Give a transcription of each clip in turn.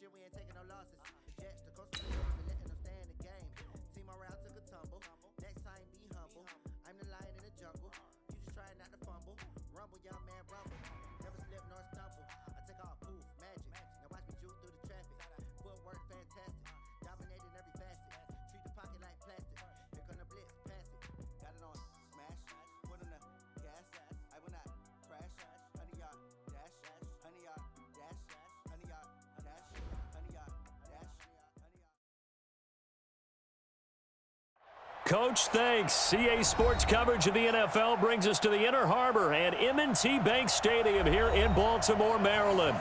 year we ain't taking no losses. Jets, the coast, we letting them stay in the game. Team around took a tumble. Next time be humble. I'm the lion in the jungle. You just trying not to fumble. Rumble, young man, rumble. Never slip nor stumble. I take off, poof, magic. Now watch me juke through the traffic. Footwork fantastic. Dominating every facet. Treat the pocket like plastic. Here come the blitz, pass it. Got it on smash. Put on the gas. I will not crash. 100-yard dash. 100-yard dash. 100-yard dash. 100-yard dash. 100-yard. Coach, thanks. CA Sports coverage of the NFL brings us to the Inner Harbor and M&T Bank Stadium here in Baltimore, Maryland.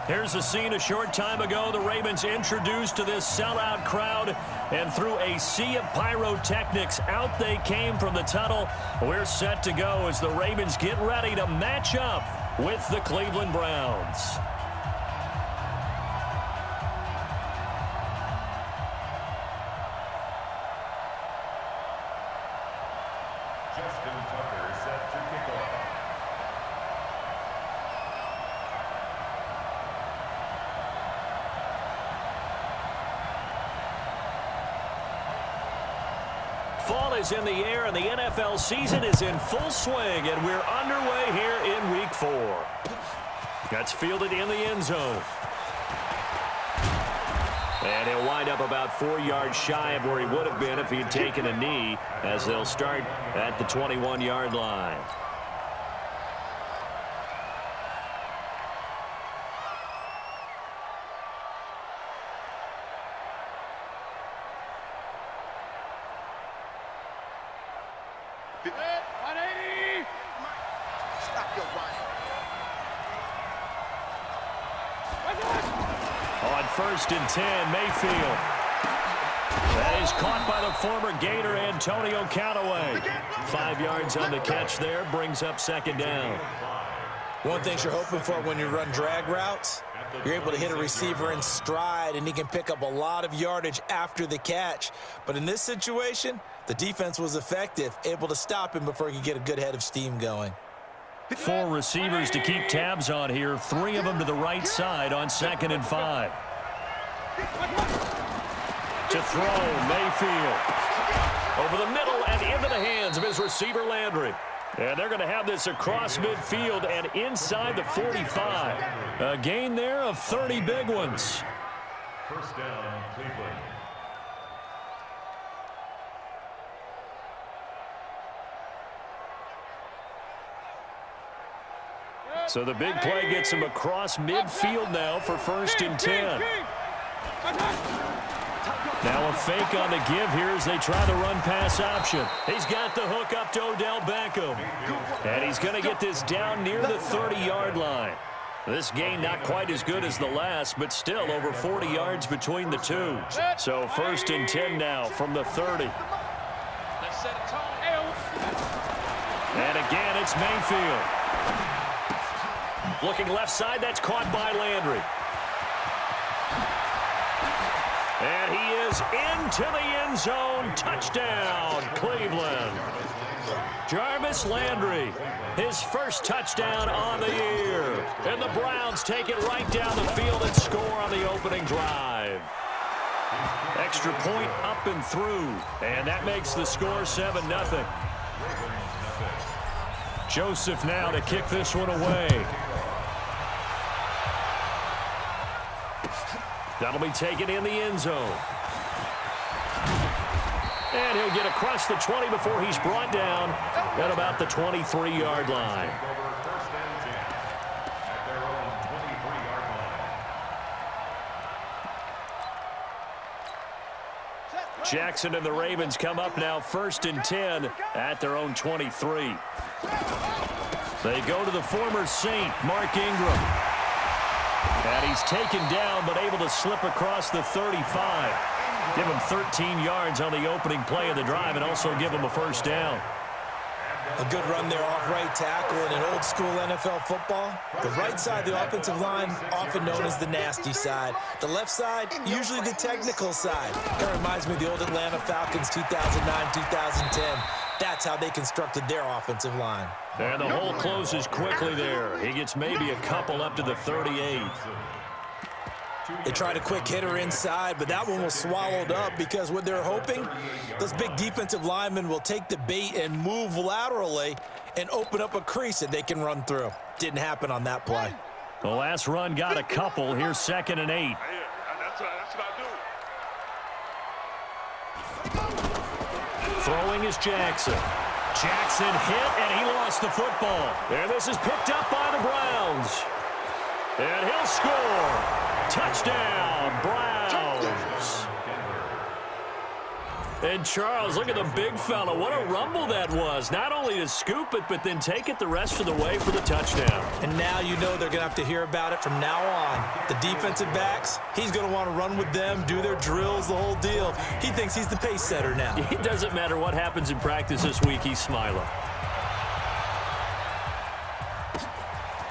Here's the scene a short time ago. The Ravens introduced to this sellout crowd, and through a sea of pyrotechnics, out they came from the tunnel. We're set to go as the Ravens get ready to match up with the Cleveland Browns. Fall is in the air, and the NFL season is in full swing, and we're underway here in Week 4. That's fielded in the end zone. And he'll wind up about 4 yards shy of where he would have been if he had taken a knee, as they'll start at the 21-yard line. On 1st and 10, Mayfield. That is caught by the former Gator, Antonio Callaway. 5 yards on the catch there, brings up 2nd down. One thing you're hoping for when you run drag routes, you're able to hit a receiver in stride, and he can pick up a lot of yardage after the catch. But in this situation, the defense was effective, able to stop him before he could get a good head of steam going. 4 receivers to keep tabs on here, 3 of them to the right side on 2nd and 5. To throw, Mayfield. Over the middle and into the hands of his receiver, Landry. And they're going to have this across midfield and inside the 45. A gain there of 30 big ones. 1st down, Cleveland. So the big play gets him across midfield now for 1st and 10. Now a fake on the give here as they try the run-pass option. He's got the hook up to Odell Beckham. And he's going to get this down near the 30-yard line. This gain not quite as good as the last, but still over 40 yards between the two. So 1st and 10 now from the 30. And again, it's Mayfield. Looking left side, that's caught by Landry. And he is into the end zone. Touchdown, Cleveland. Jarvis Landry, his first touchdown on the year. And the Browns take it right down the field and score on the opening drive. Extra point up and through. And that makes the score 7-0. Joseph now to kick this one away. That'll be taken in the end zone. And he'll get across the 20 before he's brought down at about the 23-yard line. Jackson and the Ravens come up now 1st and 10 at their own 23. They go to the former Saint, Mark Ingram. And he's taken down but able to slip across the 35. Give him 13 yards on the opening play of the drive and also give him a 1st down. A good run there off right tackle in an old-school NFL football. The right side of the offensive line, often known as the nasty side. The left side, usually the technical side. That reminds me of the old Atlanta Falcons 2009-2010. That's how they constructed their offensive line. And the hole closes quickly there. He gets maybe a couple up to the 38. They tried a quick hitter inside, but that one was swallowed up because what they're hoping, those big defensive linemen will take the bait and move laterally and open up a crease that they can run through. Didn't happen on that play. The last run got a couple. Here's 2nd and 8. That's what I do. Throwing is Jackson. Jackson hit, and he lost the football. And this is picked up by the Browns. And he'll score. Touchdown, Browns. And Charles, look at the big fella. What a rumble that was. Not only to scoop it, but then take it the rest of the way for the touchdown. And now you know they're going to have to hear about it from now on. The defensive backs, he's going to want to run with them, do their drills, the whole deal. He thinks he's the pace setter now. It doesn't matter what happens in practice this week, he's smiling.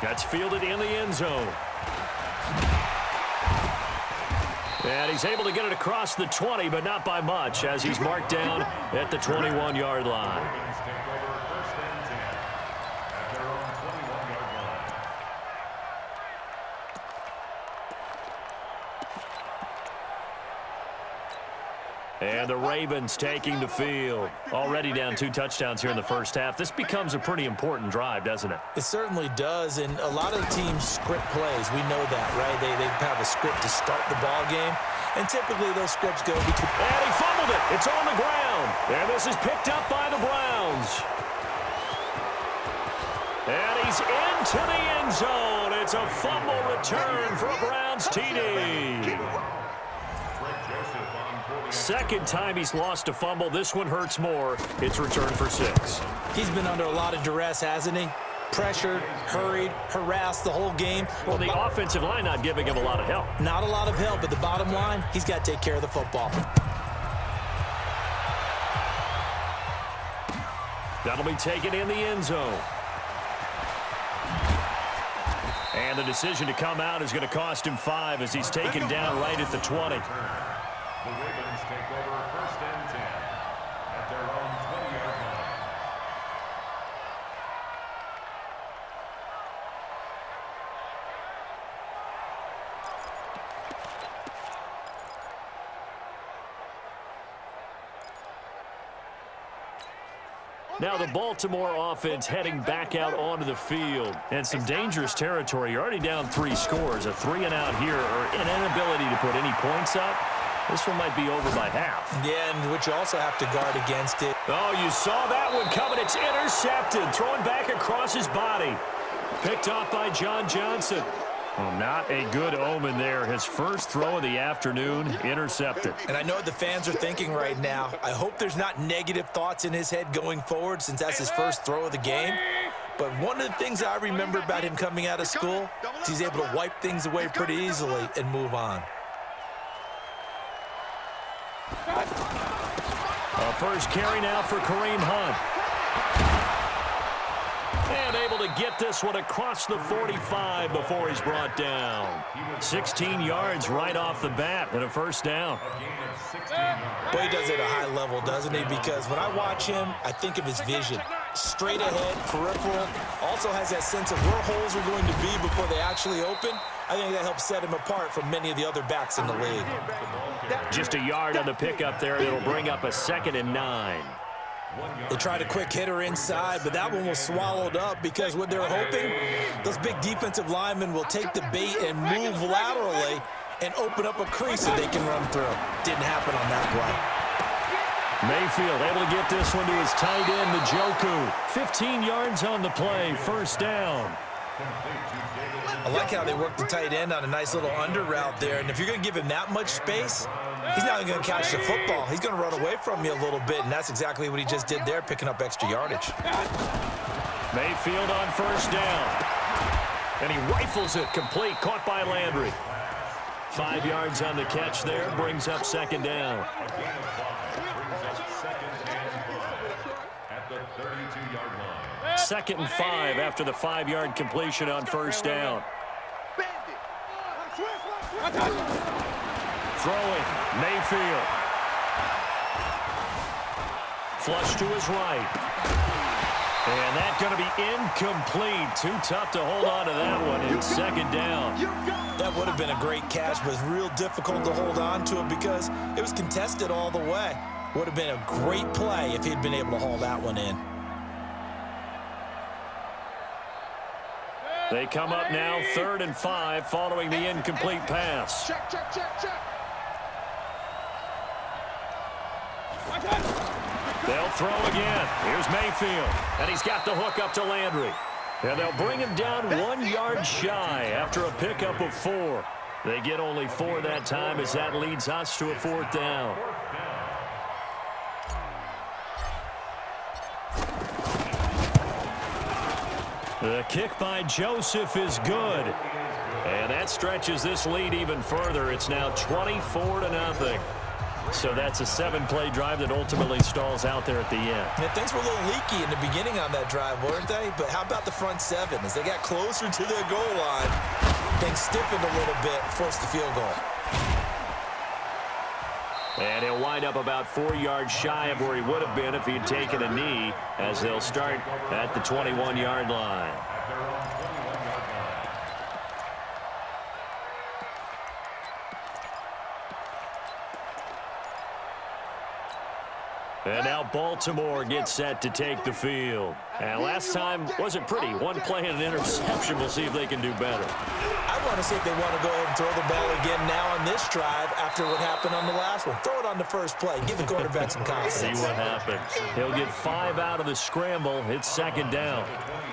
That's fielded in the end zone. And he's able to get it across the 20, but not by much, as he's marked down at the 21-yard line. And the Ravens taking the field. Already down 2 touchdowns here in the first half. This becomes a pretty important drive, doesn't it? It certainly does, and a lot of the teams script plays. We know that, right? They have a script to start the ball game, and typically those scripts go between... And he fumbled it. It's on the ground. And this is picked up by the Browns. And he's into the end zone. It's a fumble return for a Browns TD. Second time he's lost a fumble. This one hurts more. It's returned for 6. He's been under a lot of duress, hasn't he? Pressured, hurried, harassed the whole game. Well, the offensive line not giving him a lot of help. Not a lot of help, but the bottom line, he's got to take care of the football. That'll be taken in the end zone. And the decision to come out is going to cost him 5 as he's taken down right at the 20. The Ravens take over 1st and 10 at their own 20-yard line. Now the Baltimore offense heading back out onto the field. And some dangerous territory. You're already down 3 scores. A 3-and-out here or an inability to put any points up. This one might be over by half. Yeah, and which you also have to guard against it. Oh, you saw that one coming. It's intercepted. Throwing back across his body. Picked off by John Johnson. Well, not a good omen there. His first throw of the afternoon, intercepted. And I know what the fans are thinking right now. I hope there's not negative thoughts in his head going forward since that's his first throw of the game. But one of the things I remember about him coming out of school is he's able to wipe things away pretty easily and move on. First carry now for Kareem Hunt. And able to get this one across the 45 before he's brought down. 16 yards right off the bat and a first down. Boy, he does it at a high level, doesn't he? Because when I watch him, I think of his vision. Straight ahead, peripheral. Also has that sense of where holes are going to be before they actually open. I think that helps set him apart from many of the other backs in the league. Just a yard on the pickup there. It'll bring up a 2nd and 9. They tried a quick hitter inside, but that one was swallowed up because what they're hoping, those big defensive linemen will take the bait and move laterally and open up a crease that they can run through. Didn't happen on that play. Mayfield able to get this one to his tight end, Njoku. 15 yards on the play, first down. I like how they work the tight end on a nice little under route there. And if you're going to give him that much space, he's not going to catch the football. He's going to run away from you a little bit, and that's exactly what he just did there, picking up extra yardage. Mayfield on first down. And he rifles it complete, caught by Landry. 5 yards on the catch there, brings up 2nd down. At the 32-yard line. 2nd and 5 after the 5-yard completion on first down. Throwing, Mayfield. Flush to his right. And that's going to be incomplete. Too tough to hold on to that one in second down. That would have been a great catch, but it's real difficult to hold on to it because it was contested all the way. Would have been a great play if he'd been able to haul that one in. They come up now 3rd and 5 following the incomplete pass. Check. They'll throw again. Here's Mayfield, and he's got the hook up to Landry. And they'll bring him down 1 yard shy after a pickup of 4. They get only 4 that time as that leads us to a 4th down. The kick by Joseph is good. And that stretches this lead even further. It's now 24-0. So that's a 7-play drive that ultimately stalls out there at the end. Yeah, things were a little leaky in the beginning on that drive, weren't they? But how about the front 7? As they got closer to their goal line, things stiffened a little bit, forced the field goal. And he'll wind up about 4 yards shy of where he would have been if he had taken a knee, as they'll start at the 21-yard line. And now Baltimore gets set to take the field. And last time wasn't pretty. 1 play and an interception. We'll see if they can do better. I want to see if they want to go ahead and throw the ball again now on this drive after what happened on the last one. Throw it on the first play. Give the quarterback some confidence. See what happens. He'll get 5 out of the scramble. It's 2nd down.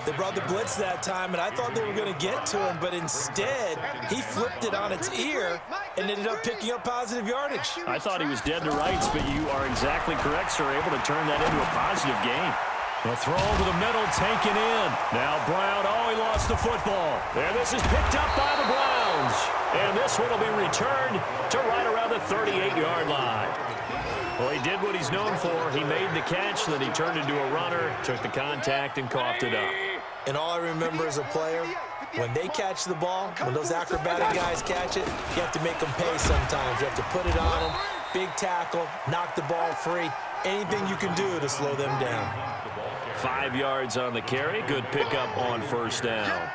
They brought the blitz that time, and I thought they were going to get to him, but instead he flipped it on its ear and ended up picking up positive yardage. I thought he was dead to rights, but you are exactly correct, sir. Able to turn that into a positive gain. A throw over the middle, taken in. Now Brown, he lost the football. And this is picked up by the Browns. And this one will be returned to right around the 38-yard line. Well, he did what he's known for. He made the catch, then he turned into a runner, took the contact, and coughed it up. And all I remember as a player, when they catch the ball, when those acrobatic guys catch it, you have to make them pay sometimes. You have to put it on them, big tackle, knock the ball free, anything you can do to slow them down. 5 yards on the carry. Good pickup on 1st down. A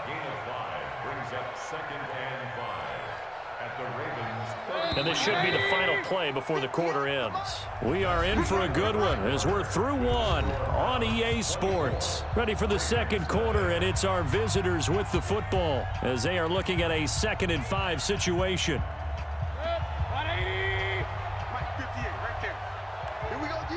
gain of 5 brings up 2nd and 5 at the Ravens. And this should be the final play before the quarter ends. We are in for a good one as we're through 1 on EA Sports. Ready for the 2nd quarter, and it's our visitors with the football as they are looking at a 2nd and 5 situation. 180. Mike 58 right there. Here we go, D.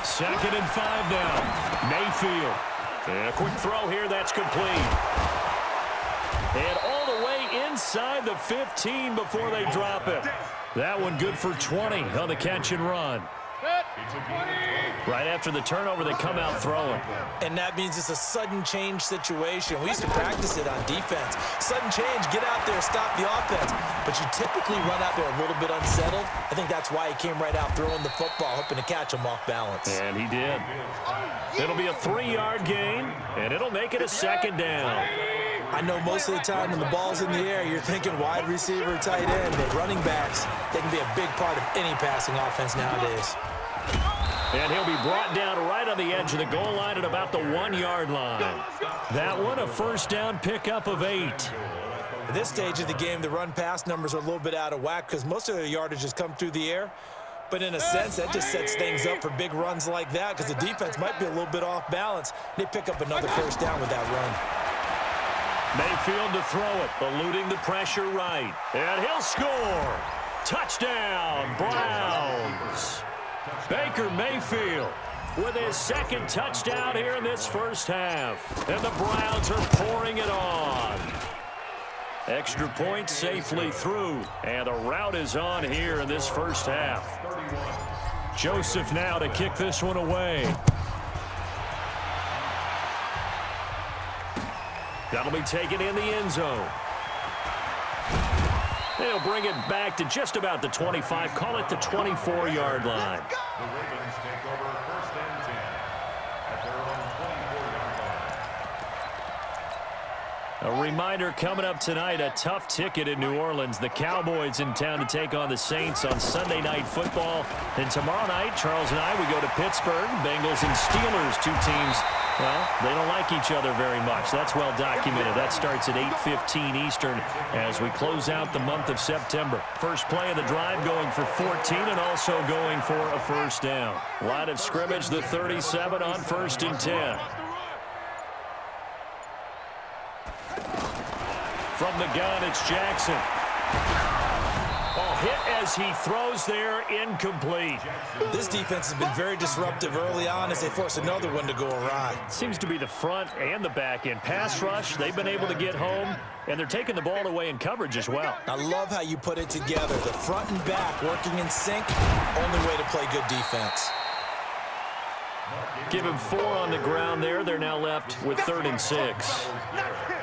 2nd and 5 now. Mayfield. And a quick throw here. That's complete. And all the way inside the 15 before they drop it. That one good for 20 on the catch and run. Right after the turnover, they come out throwing. And that means it's a sudden change situation. We used to practice it on defense. Sudden change, get out there, stop the offense. But you typically run out there a little bit unsettled. I think that's why he came right out throwing the football, hoping to catch him off balance. And he did. It'll be a 3-yard gain, and it'll make it a 2nd down. I know most of the time when the ball's in the air, you're thinking wide receiver, tight end, but running backs, they can be a big part of any passing offense nowadays. And he'll be brought down right on the edge of the goal line at about the 1-yard line. That one, a 1st down pickup of 8. At this stage of the game, the run-pass numbers are a little bit out of whack because most of their yardage has come through the air. But in a sense, that just sets things up for big runs like that because the defense might be a little bit off balance. They pick up another 1st down with that run. Mayfield to throw it, eluding the pressure right. And he'll score. Touchdown, Browns. Baker Mayfield with his 2nd touchdown here in this 1st half. And the Browns are pouring it on. Extra point safely through. And the route is on here in this 1st half. Joseph now to kick this one away. That'll be taken in the end zone. They'll bring it back to just about the 25, call it the 24-yard line. The Ravens take over 1st and 10 at their own 24-yard A reminder coming up tonight, a tough ticket in New Orleans. The Cowboys in town to take on the Saints on Sunday Night Football. And tomorrow night, Charles and I, we go to Pittsburgh. Bengals and Steelers, two teams, well, they don't like each other very much. That's well documented. That starts at 8:15 Eastern as we close out the month of September. First play of the drive going for 14 and also going for a first down. Line of scrimmage, the 37 on 1st and 10. From the gun, it's Jackson. Oh, hit as he throws there, incomplete. This defense has been very disruptive early on as they force another one to go awry. Seems to be the front and the back end. Pass rush, they've been able to get home, and they're taking the ball away in coverage as well. I love how you put it together. The front and back working in sync, only way to play good defense. Give him 4 on the ground there. They're now left with 3rd and 6.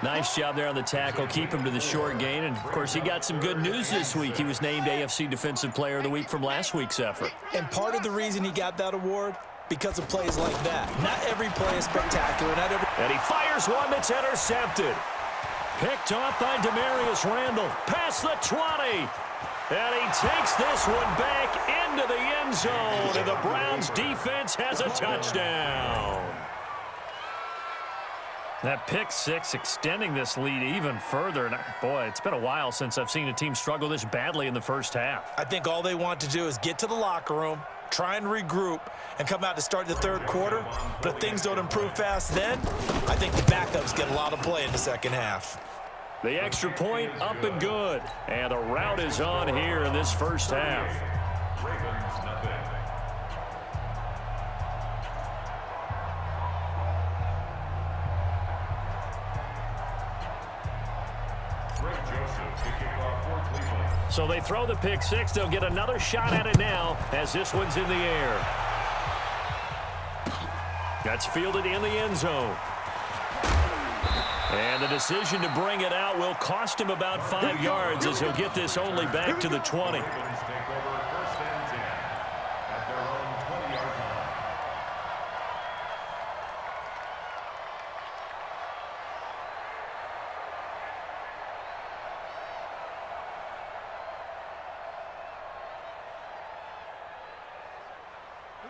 Nice job there on the tackle. Keep him to the short gain. And, of course, he got some good news this week. He was named AFC Defensive Player of the Week from last week's effort. And part of the reason he got that award, because of plays like that. Not every play is spectacular. And he fires one that's intercepted. Picked off by Demarius Randall. Past the 20. And he takes this one back into the end zone. And the Browns defense has a touchdown. That pick six extending this lead even further. And boy, it's been a while since I've seen a team struggle this badly in the first half. I think all they want to do is get to the locker room, try and regroup, and come out to start the third quarter. But if things don't improve fast then, I think the backups get a lot of play in the second half. The extra point up and good. And the route is on here in this first half. Ravens nothing. So they throw the pick six. They'll get another shot at it now as this one's in the air. That's fielded in the end zone. And the decision to bring it out will cost him about 5 yards as he'll get this only back to the 20.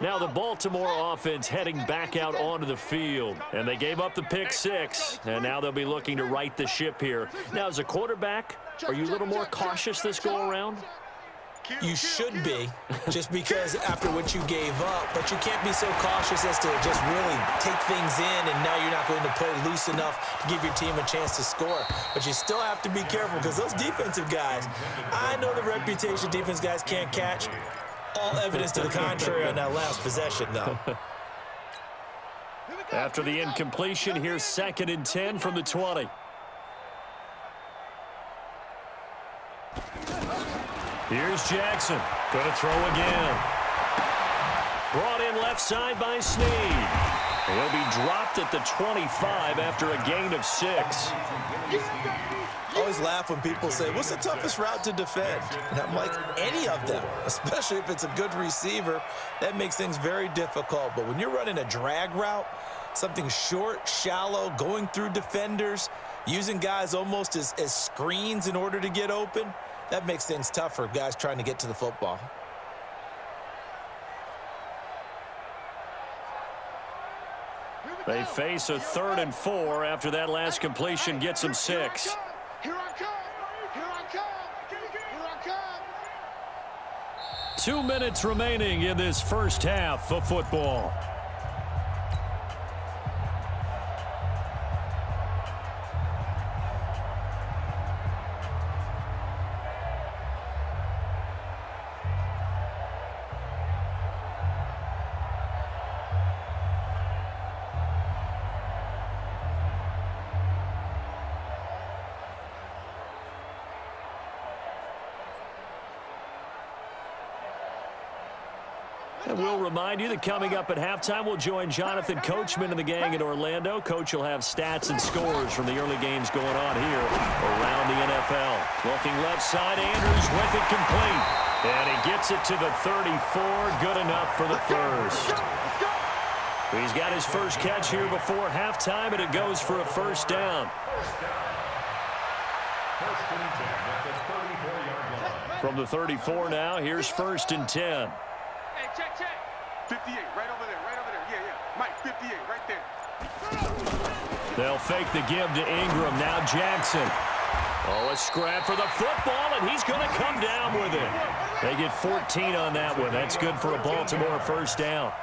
Now the Baltimore offense heading back out onto the field. And they gave up the pick six. And now they'll be looking to right the ship here. Now, as a quarterback, are you a little more cautious this go-around? You should be, just because after what you gave up. But you can't be so cautious as to just really take things in, and now you're not going to play loose enough to give your team a chance to score. But you still have to be careful because those defensive guys, I know the reputation defense guys can't catch. All evidence to the contrary on that last possession, though. After the incompletion, here's 2nd and 10 from the 20. Here's Jackson. Going to throw again. Brought in left side by Snead. He'll be dropped at the 25 after a gain of 6. I always laugh when people say, what's the toughest route to defend? And I'm like, any of them, especially if it's a good receiver. That makes things very difficult. But when you're running a drag route, something short, shallow, going through defenders, using guys almost as screens in order to get open, that makes things tough for guys trying to get to the football. They face a 3rd and 4 after that last completion gets them 6. Here I come! Here I come! Here I come! 2 minutes remaining in this first half of football. And we'll remind you that coming up at halftime, we'll join Jonathan Coachman and the gang in Orlando. Coach will have stats and scores from the early games going on here around the NFL. Looking left side, Andrews with it complete. And he gets it to the 34. Good enough for the first. He's got his first catch here before halftime, and it goes for a first down. First and 10 at the 34-yard line. From the 34 now, here's first and 10. Hey, check. 58, right over there. Yeah. Mike, 58, right there. They'll fake the give to Ingram. Now Jackson. Oh, a scrap for the football, and he's going to come down with it. They get 14 on that one. That's good for a Baltimore first down.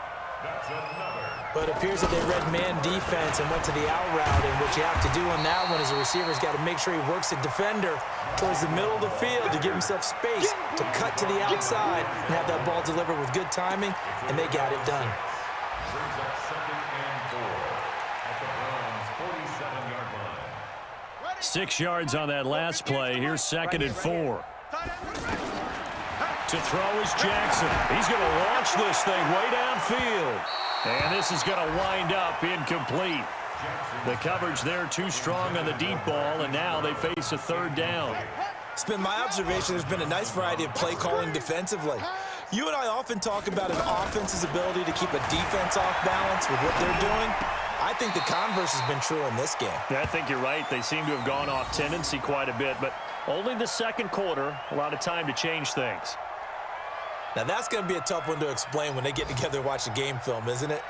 That's another. But it appears that they read man defense and went to the out route, and what you have to do on that one is the receiver's got to make sure he works the defender towards the middle of the field to give himself space to cut to the outside and have that ball delivered with good timing, and they got it done. Brings up second and 4 at the Browns' 47-yard line. 6 yards on that last play. Here's second and 4. To throw is Jackson. He's going to launch this thing way downfield. And this is going to wind up incomplete. The coverage there too strong on the deep ball, and now they face a third down. It's been my observation there's been a nice variety of play calling defensively. You and I often talk about an offense's ability to keep a defense off balance with what they're doing. I think the converse has been true in this game. Yeah, I think you're right. They seem to have gone off tendency quite a bit, but only the second quarter, a lot of time to change things. Now, that's going to be a tough one to explain when they get together and watch the game film, isn't it?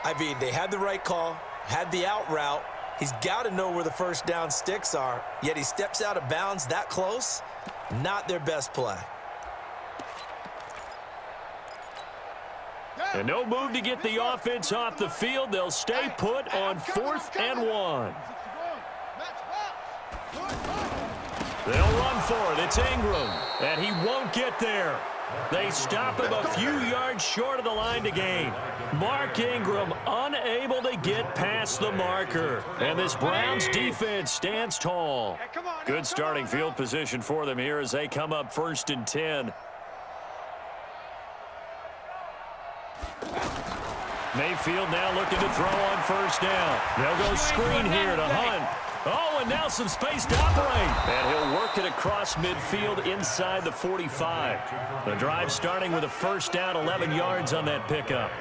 I mean, they had the right call, had the out route. He's got to know where the first down sticks are, yet he steps out of bounds that close. Not their best play. And no move to get the offense off the field. They'll stay put on 4th and 1. They'll run for it. It's Ingram, and he won't get there. They stop him a few yards short of the line to gain. Mark Ingram unable to get past the marker. And this Browns defense stands tall. Good starting field position for them here as they come up first and 10. Mayfield now looking to throw on first down. They'll go screen here to Hunt. Oh, and now some space to operate. And he'll work it across midfield inside the 45. The drive starting with a first down, 11 yards on that pickup.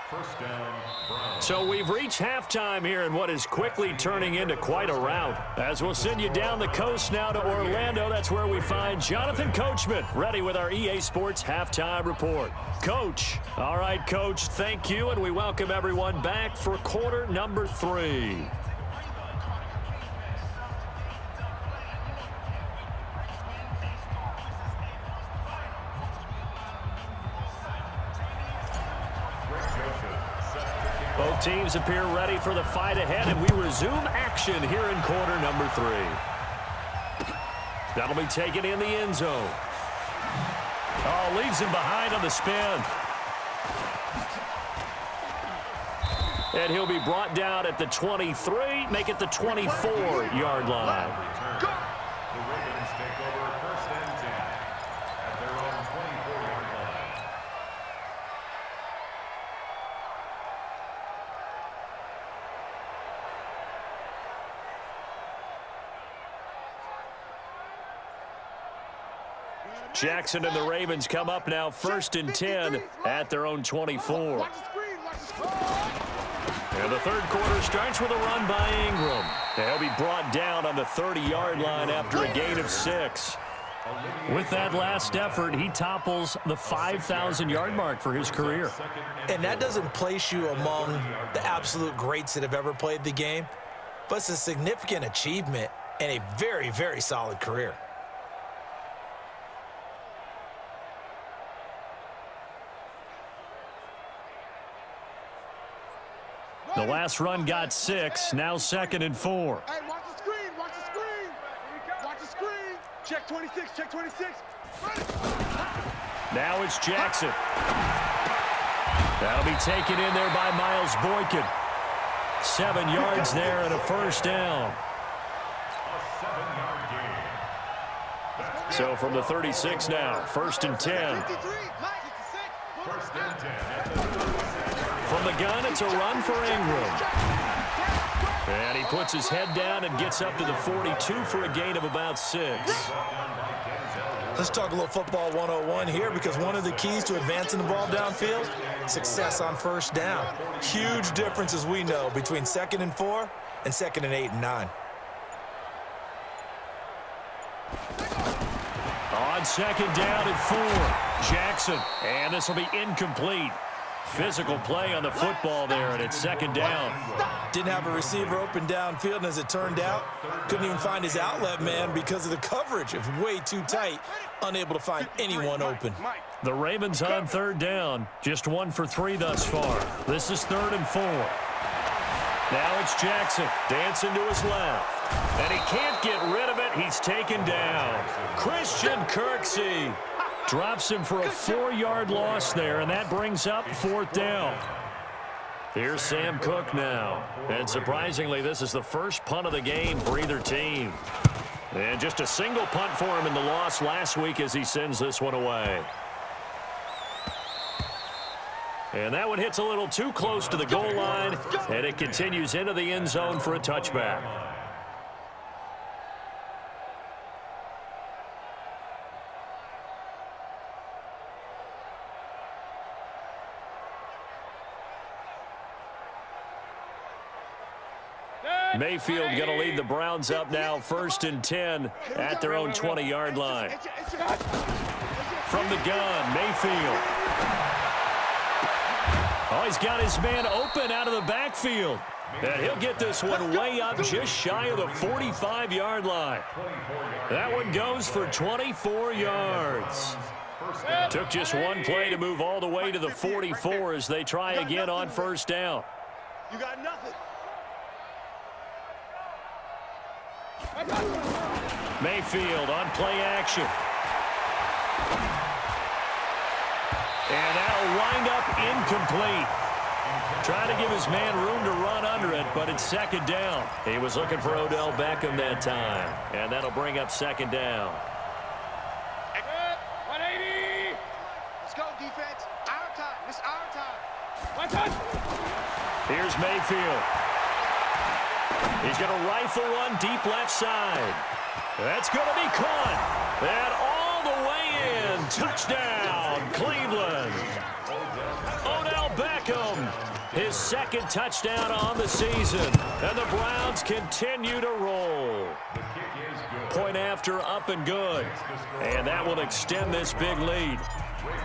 First down, Browns. So we've reached halftime here in what is quickly turning into quite a rout. As we'll send you down the coast now to Orlando, that's where we find Jonathan Coachman, ready with our EA Sports Halftime Report. Coach. All right, Coach, thank you, and we welcome everyone back for quarter number 3. Both teams appear ready for the fight ahead, and we resume action here in quarter number 3. That'll be taken in the end zone. Oh, leaves him behind on the spin. And he'll be brought down at the 23, make it the 24-yard line. The Ravens take over first and 10 at their own 24-yard line. Jackson and the Ravens come up now first and 10 at their own 24. And the third quarter starts with a run by Ingram. They'll be brought down on the 30-yard line after a gain of 6. With that last effort, he topples the 5,000-yard mark for his career. And that doesn't place you among the absolute greats that have ever played the game, but it's a significant achievement and a very, very solid career. The last run got 6, now second and 4. Hey, watch the screen, watch the screen. Watch the screen. Check 26, check 26. Now it's Jackson. That'll be taken in there by Miles Boykin. 7 yards there and a first down. A 7-yard gain. So from the 36 now, first and 10. First and 10 at the 36. From the gun, it's a run for Ingram. And he puts his head down and gets up to the 42 for a gain of about 6. Brought down by Denzel Let's talk a little football 101 here, because one of the keys to advancing the ball downfield, success on first down. Huge difference, as we know, between 2nd and 4 and 2nd and 8 and 9. On 2nd down and 4, Jackson, and this will be incomplete. Physical play on the football there, and it's 2nd down. Didn't have a receiver open downfield, and as it turned out, couldn't even find his outlet man because of the coverage. It was way too tight, unable to find anyone open. The Ravens on 3rd down, just 1 for 3 thus far. This is 3rd and 4. Now it's Jackson, dancing to his left. And he can't get rid of it. He's taken down. Christian Kirksey drops him for a 4-yard loss there, and that brings up 4th down. Here's Sam Cook now. And surprisingly, this is the first punt of the game for either team. And just a single punt for him in the loss last week as he sends this one away. And that one hits a little too close to the goal line, and it continues into the end zone for a touchback. Mayfield going to lead the Browns up now, 1st and 10 at their own 20-yard line. From the gun, Mayfield. Oh, he's got his man open out of the backfield. And he'll get this one way up just shy of the 45-yard line. That one goes for 24 yards. Took just one play to move all the way to the 44 as they try again on 1st down. You got nothing. Mayfield on play action. And that'll wind up incomplete. Trying to give his man room to run under it, but it's 2nd down. He was looking for Odell Beckham that time, and that'll bring up 2nd down. 180. Let's go, defense. Our time. It's our time. Here's Mayfield. He's going to rifle one deep left side. That's going to be caught. And all the way in. Touchdown, Cleveland. Odell Beckham, his 2nd touchdown on the season. And the Browns continue to roll. Point after, up and good. And that will extend this big lead.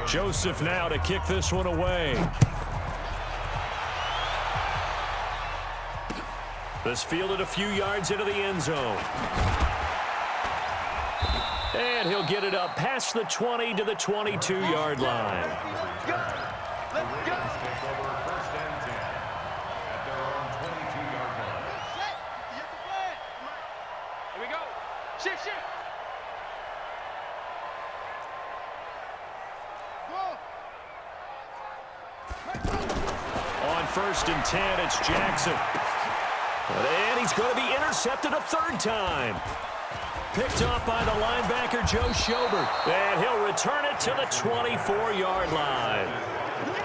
Joseph now to kick this one away. This fielded a few yards into the end zone. And he'll get it up past the 20 to the 22-yard line. Let's go. Take over 1st and 10 at their own 22-yard line. Set. You have to play. Here we go. Shift. On 1st and 10, it's Jackson. And he's going to be intercepted a 3rd time. Picked up by the linebacker, Joe Schobert. And he'll return it to the 24-yard line.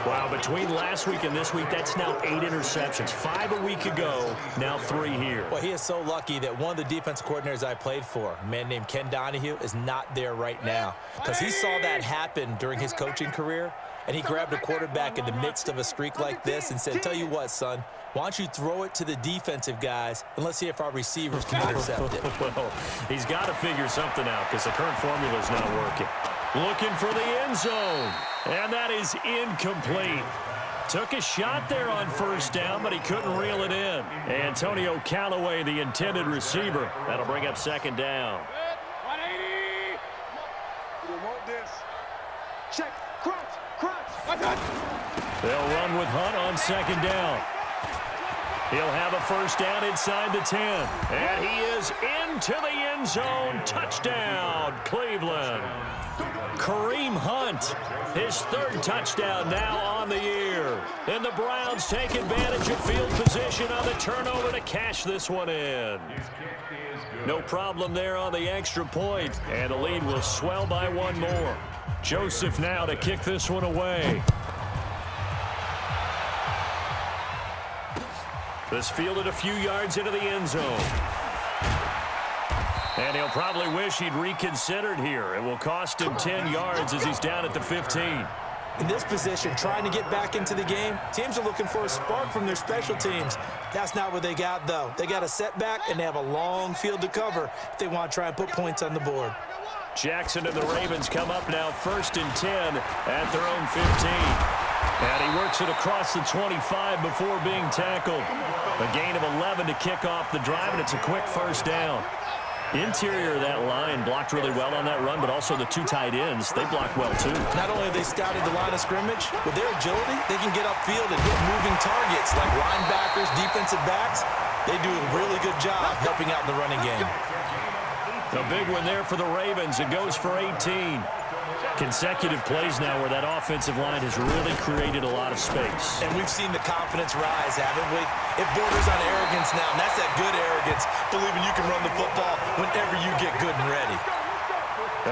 Wow, between last week and this week, that's now 8 interceptions. 5 a week ago, now 3 here. Well, he is so lucky that one of the defensive coordinators I played for, a man named Ken Donahue, is not there right now. Because he saw that happen during his coaching career, and he grabbed a quarterback in the midst of a streak like this and said, tell you what, son, why don't you throw it to the defensive guys, and let's see if our receivers can intercept it. Well, he's got to figure something out because the current formula is not working. Looking for the end zone, and that is incomplete. Took a shot there on 1st down, but he couldn't reel it in. Antonio Callaway, the intended receiver. That'll bring up 2nd down. 180. You want this. Check. Crunch. They'll run with Hunt on 2nd down. He'll have a 1st down inside the 10. And he is into the end zone. Touchdown, Cleveland. Kareem Hunt, his 3rd touchdown now on the year. And the Browns take advantage of field position on the turnover to cash this one in. No problem there on the extra point. And the lead will swell by 1 more. Joseph now to kick this one away. This fielded a few yards into the end zone. And he'll probably wish he'd reconsidered here. It will cost him 10 yards as he's down at the 15. In this position, trying to get back into the game, teams are looking for a spark from their special teams. That's not what they got, though. They got a setback, and they have a long field to cover if they want to try and put points on the board. Jackson and the Ravens come up now 1st and 10 at their own 15. And he works it across the 25 before being tackled. A gain of 11 to kick off the drive, and it's a quick first down. Interior of that line blocked really well on that run, but also the two tight ends, they blocked well too. Not only have they scouted the line of scrimmage, with their agility, they can get upfield and hit moving targets like linebackers, defensive backs. They do a really good job helping out in the running game. A big one there for the Ravens. It goes for 18. Consecutive plays now where that offensive line has really created a lot of space. And we've seen the confidence rise, haven't we? It borders on arrogance now, and that's that good arrogance, believing you can run the football whenever you get good and ready.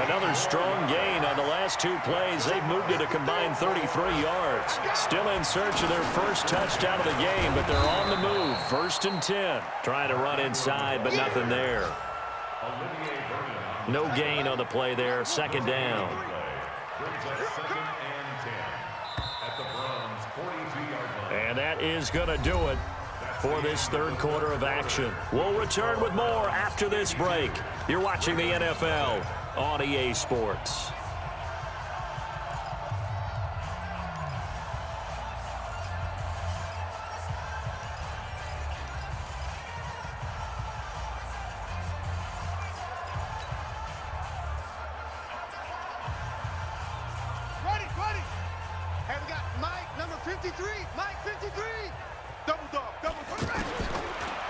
Another strong gain on the last two plays. They've moved it a combined 33 yards. Still in search of their first touchdown of the game, but they're on the move. 1st and 10. Trying to run inside, but nothing there. No gain on the play there. 2nd down. And that is going to do it for this 3rd quarter of action. We'll return with more after this break. You're watching the NFL on EA Sports.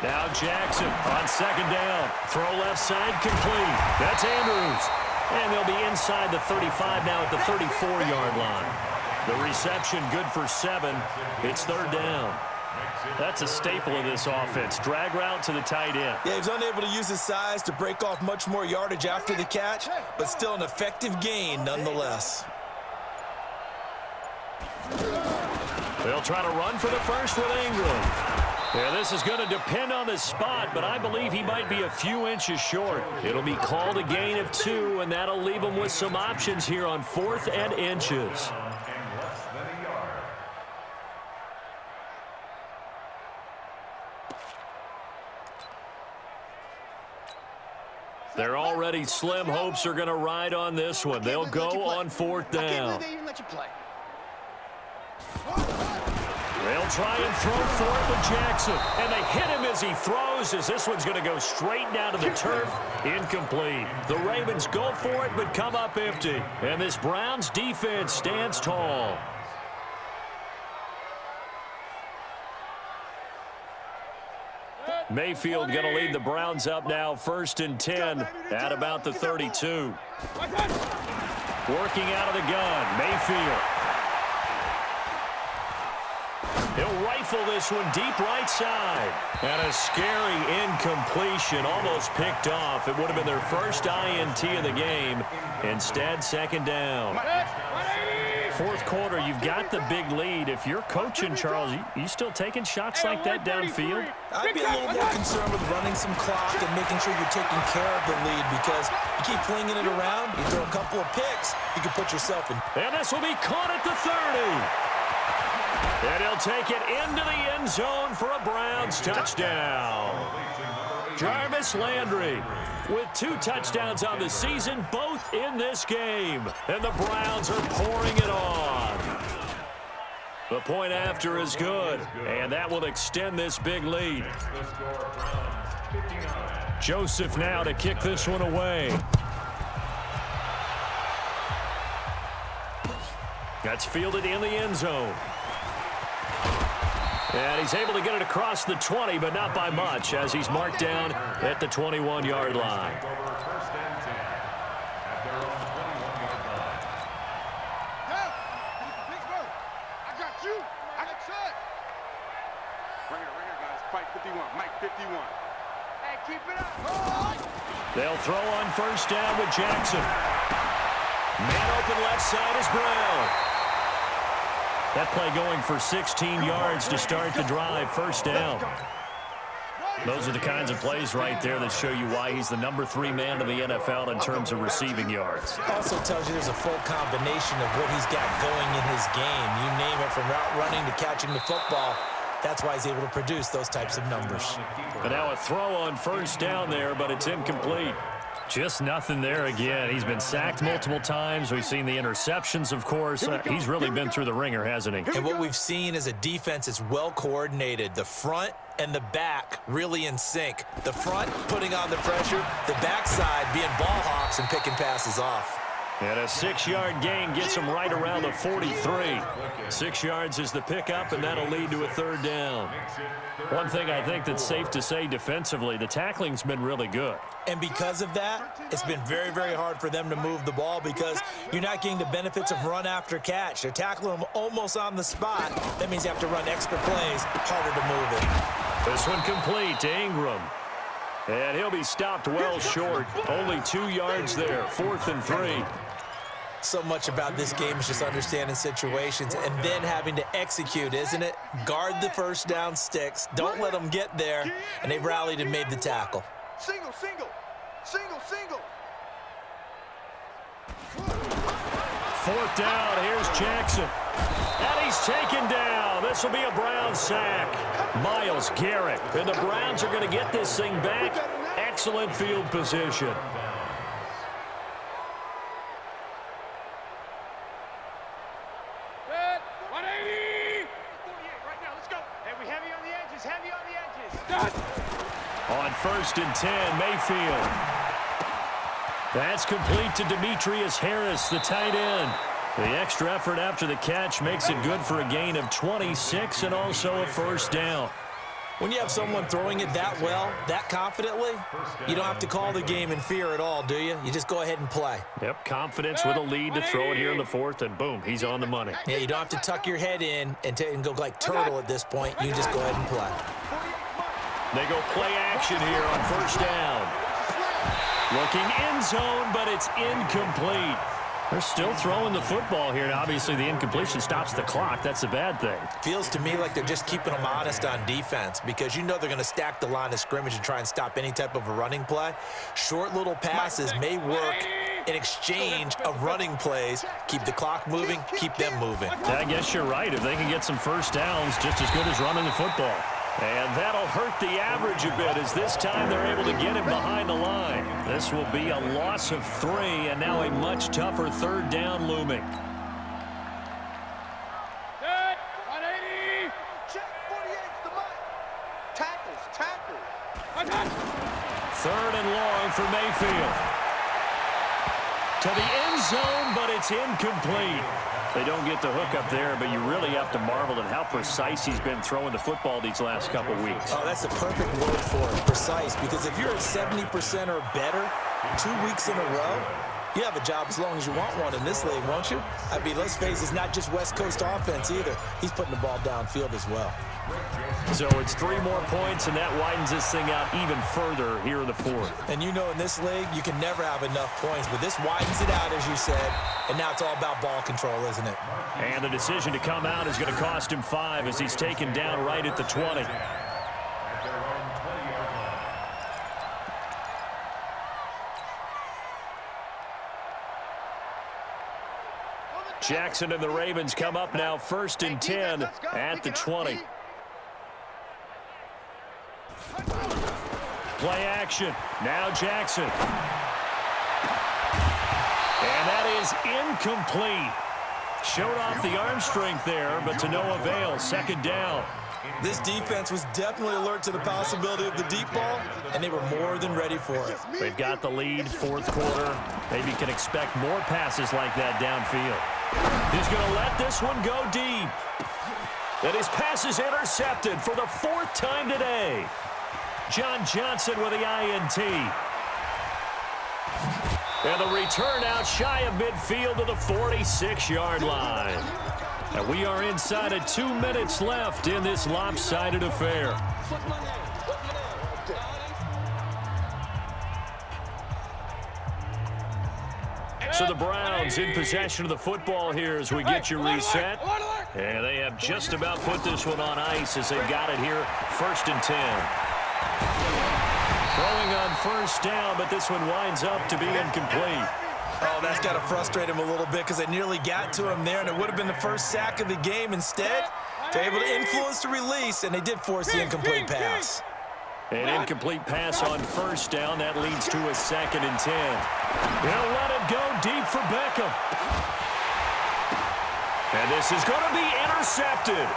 Now Jackson on 2nd down. Throw left side complete. That's Andrews. And they'll be inside the 35 now at the 34-yard line. The reception good for 7. It's 3rd down. That's a staple of this offense. Drag route to the tight end. Yeah, he was unable to use his size to break off much more yardage after the catch, but still an effective gain nonetheless. They'll try to run for the first with Ingram. Yeah, this is going to depend on the spot, but I believe he might be a few inches short. It'll be called a gain of 2, and that'll leave him with some options here on 4th and inches. They're already slim hopes are going to ride on this one. They'll go on 4th down. They'll try and throw for it with Jackson. And they hit him as he throws, as this one's going to go straight down to the turf. Incomplete. The Ravens go for it, but come up empty. And this Browns defense stands tall. Mayfield going to lead the Browns up now 1st and 10 at about the 32. Working out of the gun, Mayfield. He'll rifle this one deep right side. And a scary incompletion, almost picked off. It would have been their first INT of the game. Instead, 2nd down. 4th quarter, you've got the big lead. If you're coaching, Charles, you still taking shots like that downfield? I'd be a little more concerned with running some clock and making sure you're taking care of the lead, because you keep flinging it around, you throw a couple of picks, you can put yourself in. And this will be caught at the 30. And he'll take it into the end zone for a Browns touchdown. Jarvis Landry with 2 touchdowns on the season, both in this game. And the Browns are pouring it on. The point after is good, and that will extend this big lead. Joseph now to kick this one away. That's fielded in the end zone. And he's able to get it across the 20, but not by much, as he's marked down at the 21-yard line. They'll throw on 1st down with Jackson. Man open left side is Brown. That play going for 16 yards to start the drive. 1st down. Those are the kinds of plays right there that show you why he's the #3 man in the NFL in terms of receiving yards. Also tells you there's a full combination of what he's got going in his game. You name it, from route running to catching the football. That's why he's able to produce those types of numbers. But now a throw on first down there, but it's incomplete. Just nothing there again. He's been sacked multiple times. We've seen the interceptions, of course. He's really been through the ringer, hasn't he? And what we've seen is a defense that's well coordinated. The front and the back really in sync. The front putting on the pressure, the backside being ball hawks and picking passes off. And a 6-yard gain gets him right around the 43. 6 yards is the pickup, and that'll lead to a third down. One thing I think that's safe to say defensively, the tackling's been really good. And because of that, it's been very, very hard for them to move the ball because you're not getting the benefits of run after catch. They're tackling them almost on the spot. That means you have to run extra plays, harder to move it. This one complete to Ingram. And he'll be stopped well short. Only 2 yards there, 4th and 3. So much about this game is just understanding situations and then having to execute, isn't it? Guard the first down sticks. Don't let them get there. And they rallied and made the tackle. Single, single, single, single. 4th down, here's Jackson. And he's taken down. This will be a Browns sack. Myles Garrett. And the Browns are going to get this thing back. Excellent field position. Good. 180. 48 right now. Let's go. Hey, we heavy on the edges. Heavy on the edges. Done. On 1st and 10, Mayfield. That's complete to Demetrius Harris, the tight end. The extra effort after the catch makes it good for a gain of 26 and also a first down. When you have someone throwing it that well, that confidently, you don't have to call the game in fear at all, do you? You just go ahead and play. Yep, confidence with a lead to throw it here in the 4th, and boom, he's on the money. Yeah, you don't have to tuck your head in and go like turtle at this point. You just go ahead and play. They go play action here on 1st down. Looking end zone, but it's incomplete. They're still throwing the football here, and obviously the incompletion stops the clock. That's a bad thing. Feels to me like they're just keeping them honest on defense because you know they're going to stack the line of scrimmage and try and stop any type of a running play. Short little passes may work in exchange of running plays. Keep the clock moving, keep them moving. I guess you're right. If they can get some first downs, just as good as running the football. And that'll hurt the average a bit as this time they're able to get him behind the line. This will be a loss of 3 and now a much tougher 3rd down looming. Good. 180. Check. 48's the mark. Tackles. Tackle. 3rd and long for Mayfield. To the end zone, but it's incomplete. They don't get the hook up there, but you really have to marvel at how precise he's been throwing the football these last couple weeks. Oh, that's the perfect word for it, precise, because if you're at 70% or better 2 weeks in a row, you have a job as long as you want one in this league, won't you? I mean, let's face it, it's not just West Coast offense either. He's putting the ball downfield as well. So it's 3 more points, and that widens this thing out even further here in the 4th. And you know in this league, you can never have enough points, but this widens it out, as you said, and now it's all about ball control, isn't it? And the decision to come out is going to cost him 5 as he's taken down right at the 20. Jackson and the Ravens come up now 1st and 10 at the 20. Play action. Now Jackson. And that is incomplete. Showed off the arm strength there, but to no avail. 2nd down. This defense was definitely alert to the possibility of the deep ball, and they were more than ready for it. They've got the lead, 4th quarter. Maybe can expect more passes like that downfield. He's going to let this one go deep. And his pass is intercepted for the 4th time today. John Johnson with the INT. And the return out shy of midfield to the 46-yard line. And we are inside of 2 minutes left in this lopsided affair. So the Browns in possession of the football here as we get you reset. And they have just about put this one on ice as they've got it here, 1st and 10. Throwing on first down, but this one winds up to be incomplete. Oh, that's got to frustrate him a little bit because they nearly got to him there, and it would have been the first sack of the game. Instead, they're able to influence the release, and they did force the incomplete pass. An incomplete pass on first down. That leads to a 2nd and 10. They'll let it go deep for Beckham. And this is going to be intercepted.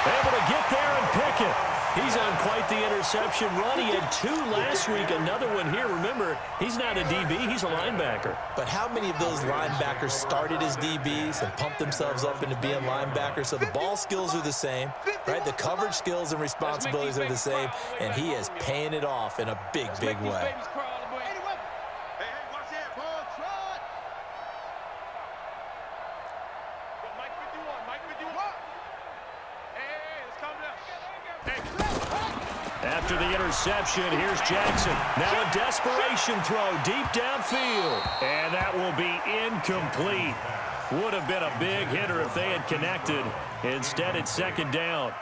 Able to get there and pick it. He's on quite the interception run. He had 2 last week, another one here. Remember, he's not a DB, he's a linebacker. But how many of those linebackers started as DBs and pumped themselves up into being linebackers? So the ball skills are the same, right? The coverage skills and responsibilities are the same, and he is paying it off in a big, big way. After the interception, here's Jackson. Now a desperation throw deep downfield. And that will be incomplete. Would have been a big hitter if they had connected. Instead, it's 2nd down.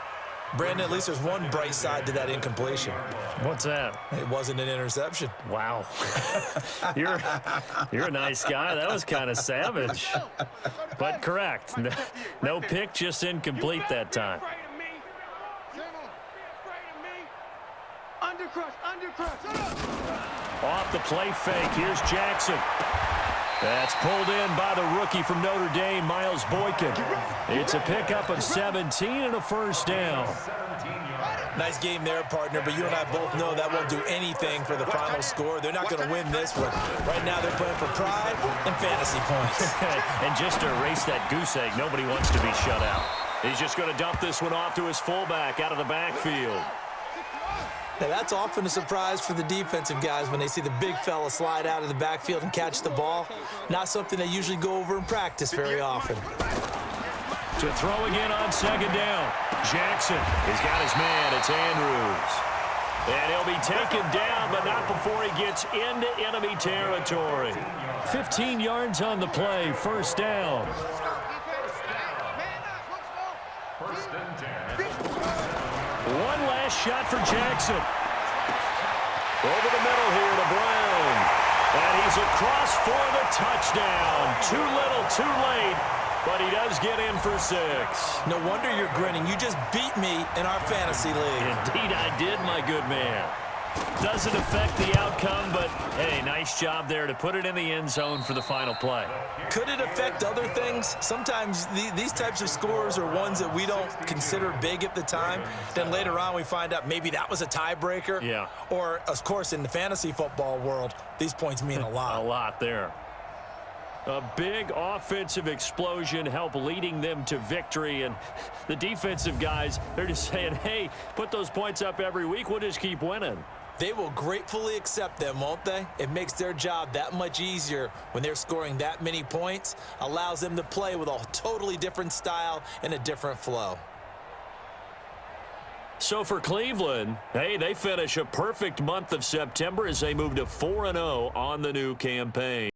Brandon, at least there's one bright side to that incompletion. What's that? It wasn't an interception. Wow. You're a nice guy. That was kind of savage. But correct. No pick, just incomplete that time. Off the play fake, here's Jackson. That's pulled in by the rookie from Notre Dame, Miles Boykin. It's a pickup of 17 and a first down. Nice game there, partner, but you and I both know that won't do anything for the final score. They're not going to win this one. Right now they're playing for pride and fantasy points. And just to erase that goose egg, nobody wants to be shut out. He's just going to dump this one off to his fullback out of the backfield. Now, that's often a surprise for the defensive guys when they see the big fella slide out of the backfield and catch the ball. Not something they usually go over in practice very often. To throw again on 2nd down. Jackson has got his man. It's Andrews. And he'll be taken down, but not before he gets into enemy territory. 15 yards on the play. First down. First and 10. One last shot for Jackson. Over the middle here to Brown. And he's across for the touchdown. Too little, too late, but he does get in for 6. No wonder you're grinning. You just beat me in our fantasy league. Indeed I did, my good man. Doesn't affect the outcome, but, hey, nice job there to put it in the end zone for the final play. Could it affect other things? Sometimes these types of scores are ones that we don't consider big at the time. Then later on we find out maybe that was a tiebreaker. Yeah. Or, of course, in the fantasy football world, these points mean a lot. A lot there. A big offensive explosion helped leading them to victory. And the defensive guys, they're just saying, hey, put those points up every week. We'll just keep winning. They will gratefully accept them, won't they? It makes their job that much easier when they're scoring that many points. Allows them to play with a totally different style and a different flow. So for Cleveland, hey, they finish a perfect month of September as they move to 4-0 on the new campaign.